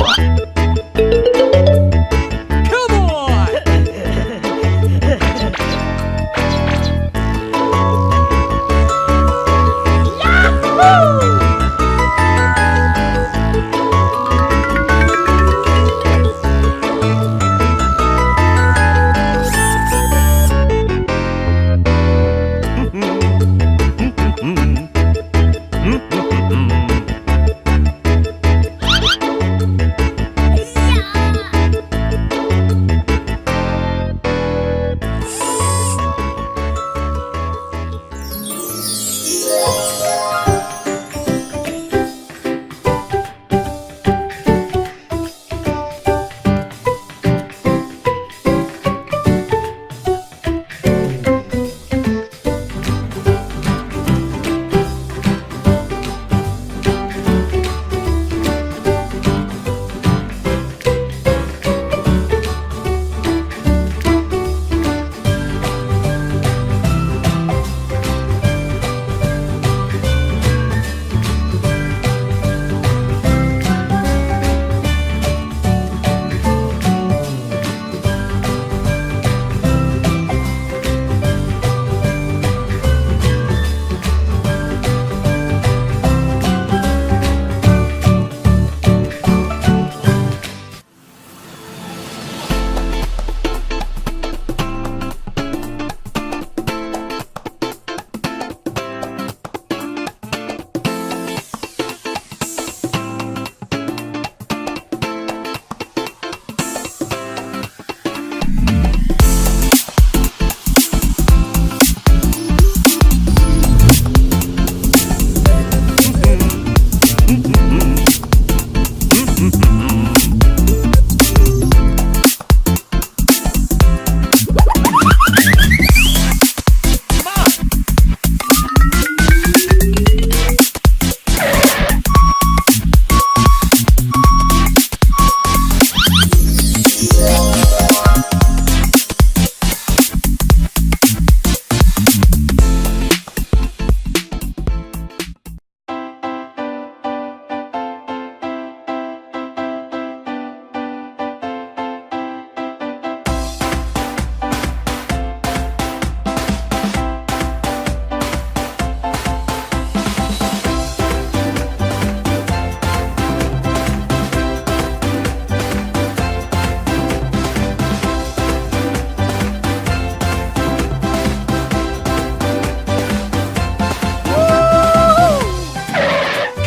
Come on!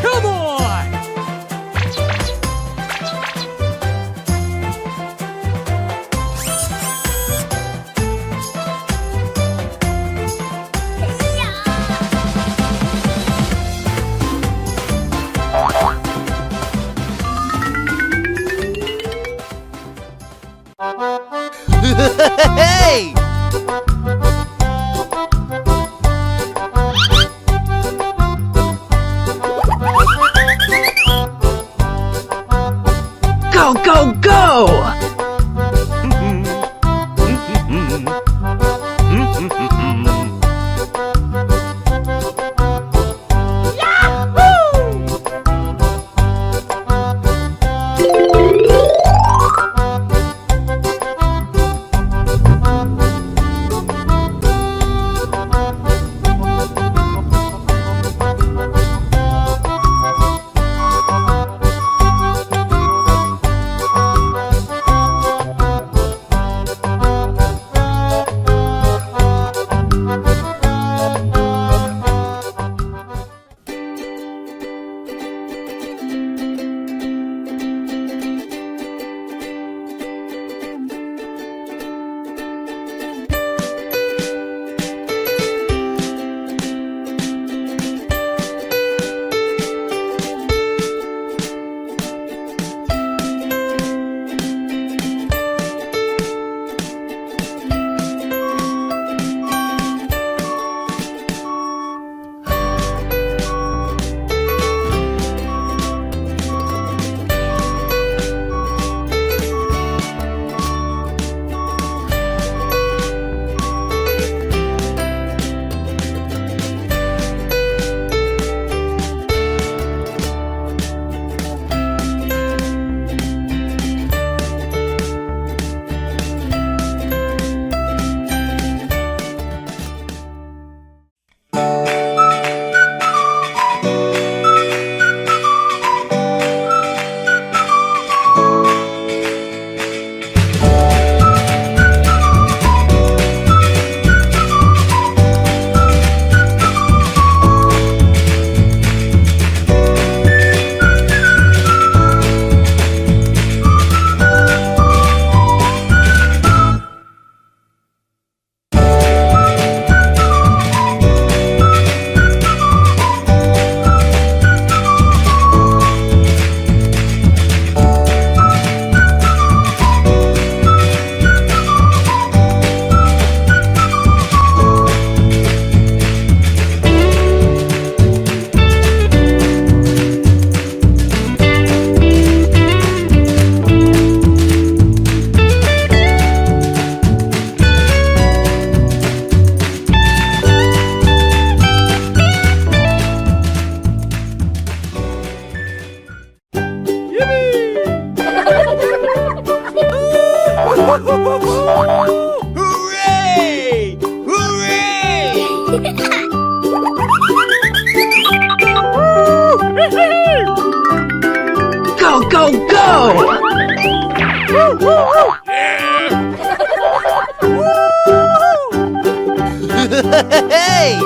Come on! Hey! Go, go, go! Hey!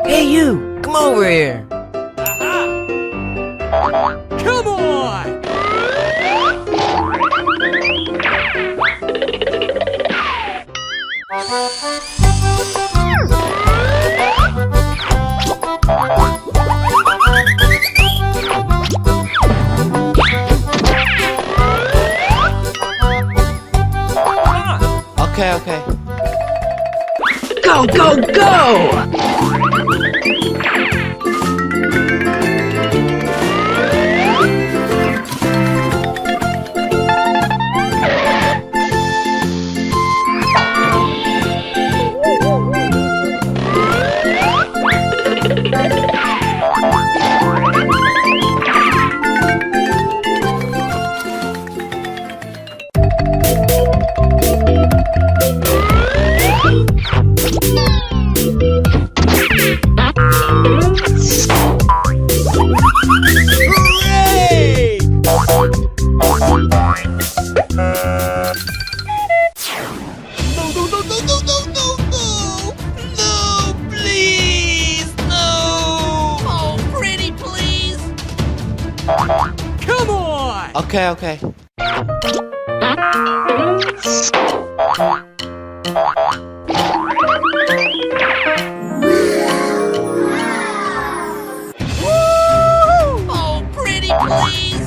Hey, you! Come over here! Come on! Okay, okay. Go, go, go! Hooray! No, no, no, no, no, no, no, no! No, please! No! Oh, pretty, please! Come on! Okay, okay. Oh, pretty, please!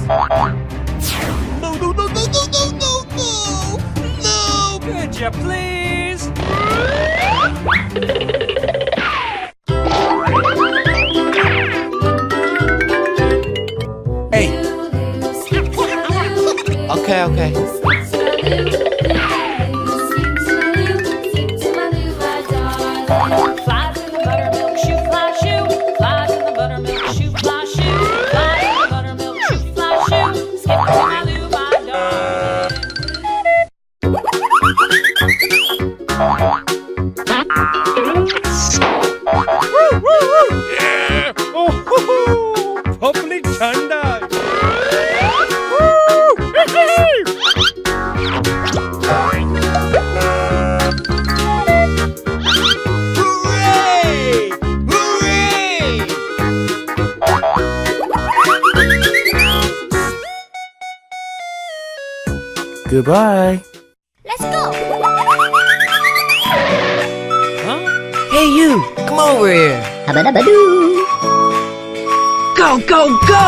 No, no, no, no, no, no, no, no! No! Could you please? Hey! Okay, okay. Flies in the buttermilk shoe, fly shoe. Flies in the buttermilk shoe, fly shoe. Flies in the buttermilk shoe, fly shoe. Skip to my loo, my darling. Public thunder! Hooray! Hooray! Goodbye. Let's go. Hey, you! Come over here! Habadabadoo. Go, go, go!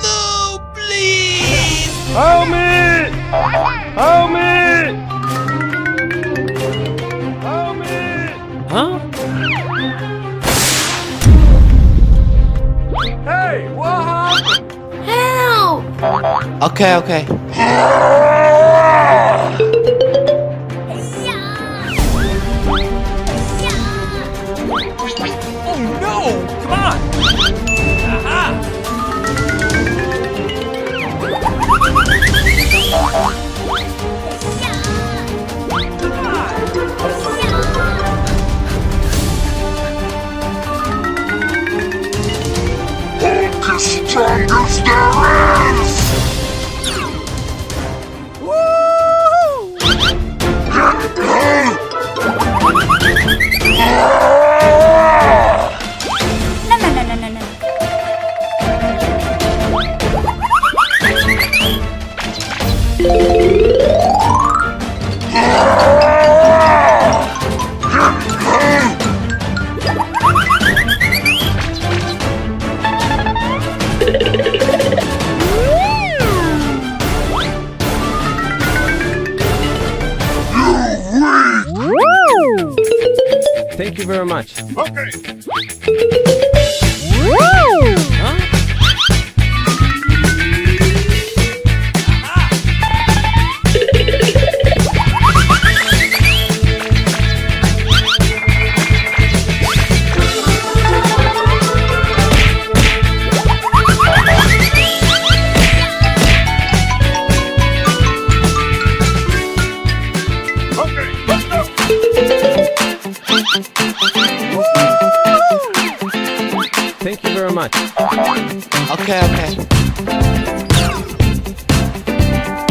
No, please! Help me! Help me! Help me! Huh? Hey, what happened? Help. Okay, okay. Oh no! Come on! Aha! Strongest there is! No, no, no, no, no, no. Thank you very much. Okay. Huh? very much. Okay, okay.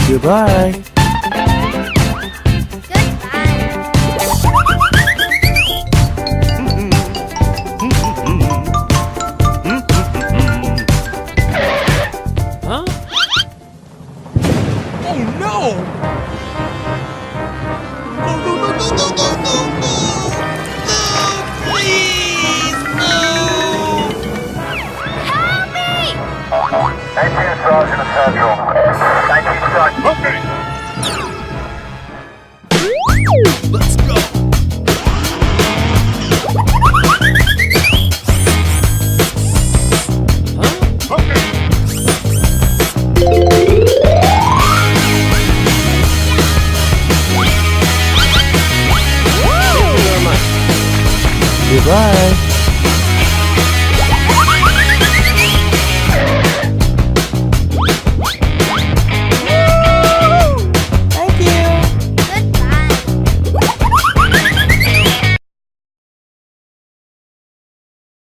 Goodbye. Huh? Oh no! No, no, no, no, no, no, no, no! No, please, no! Sergeant Central. 19 Sergeant. Okay.